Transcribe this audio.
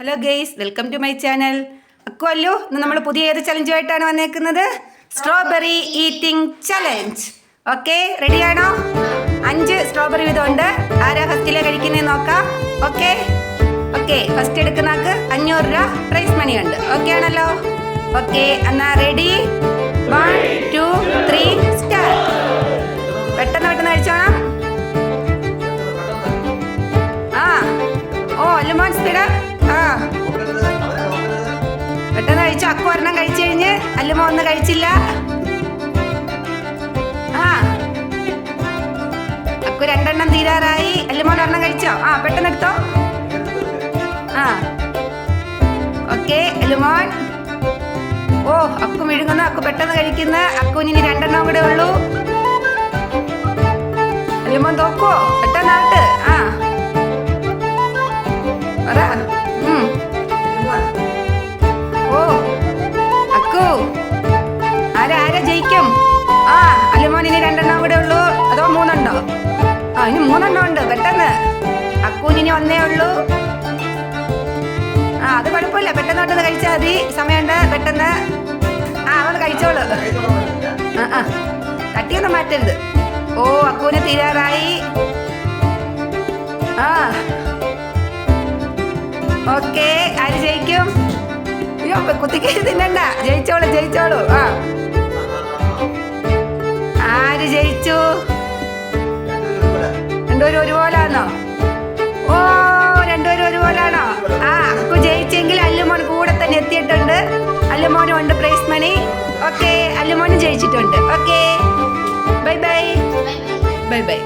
Hello guys, welcome to my channel. Akku Allu. ഇന്ന് നമ്മൾ പുതിയ ഏത് ചലഞ്ചുമായിട്ടാണ് വന്നേക്കുന്നത്? Strawberry eating challenge. ഓക്കെ, റെഡിയാണോ? 5 സ്ട്രോബെറി വീതമുണ്ട്. ആരാ ഫസ്റ്റിലെ കഴിക്കുന്നതെന്ന് നോക്കാം. ഓക്കെ ഓക്കെ, ഫസ്റ്റ് എടുക്കുന്നവർക്ക് 500 രൂപ പ്രൈസ് മണി ഉണ്ട്. ഓക്കെ ആണല്ലോ? ഓക്കെ, എന്നാ റെഡി? 1 2 3 സ്റ്റാർട്ട്. പെട്ടെന്ന് കഴിച്ചോണം. അല്ലുമോൻ സ്പീഡ്. പെട്ടെന്ന് കഴിച്ചു. അക്കു ഒരെണ്ണം കഴിച്ചു കഴിഞ്ഞ് അല്ലുമോ ഒന്നും കഴിച്ചില്ല. അക്കു 2 എണ്ണം തീരാറായി. അല്ലുമോൻ ഒരെണ്ണം കഴിച്ചോ? പെട്ടെന്ന് എടുത്തോ. ഓക്കെ, അല്ലുമോൻ. അക്കു വിഴുങ്ങുന്നു. അക്കു പെട്ടെന്ന് കഴിക്കുന്ന. അക്കുവിന് ഇനി 2 എണ്ണം കൂടെ ഉള്ളൂ. അല്ലുമോൻ തോക്കോ? പെട്ടെന്നാട്ട്. അക്കു ആരാ ജയിക്കും? അല്ലുമോൻ ഇനി 2 എണ്ണം കൂടെ ഉള്ളൂ. അതോ 3 ഉണ്ടോ? ഇനി 3 എണ്ണം ഉണ്ട്. പെട്ടെന്ന്. അക്കുവിന് ഇനി 1 ഉള്ളൂ. അത് കുഴപ്പമില്ല, പെട്ടെന്ന് പെട്ടെന്ന് കഴിച്ചാൽ മതി. സമയമുണ്ട്. പെട്ടെന്ന് അവൾ കഴിച്ചോളൂ. തട്ടിയൊന്നും മാറ്റരുത്. അക്കുവിന് തീരാറായി. ഓക്കെ, ആര് ജയിക്കും? കുത്തിക്കൈ തിന്നണ്ട. ജയിച്ചോളൂ. ആര് ജയിച്ചു? രണ്ടുപേരും ഒരുപോലാണോ? രണ്ടുപേരും ഒരുപോലാണോ? അക്കു ജയിച്ചെങ്കിൽ അല്ലുമോൻ കൂടെ തന്നെ എത്തിയിട്ടുണ്ട്. അല്ലുമോനും ഉണ്ട് പ്രൈസ് മണി. ഓക്കെ, അല്ലുമോനും ജയിച്ചിട്ടുണ്ട്. Okay, bye by.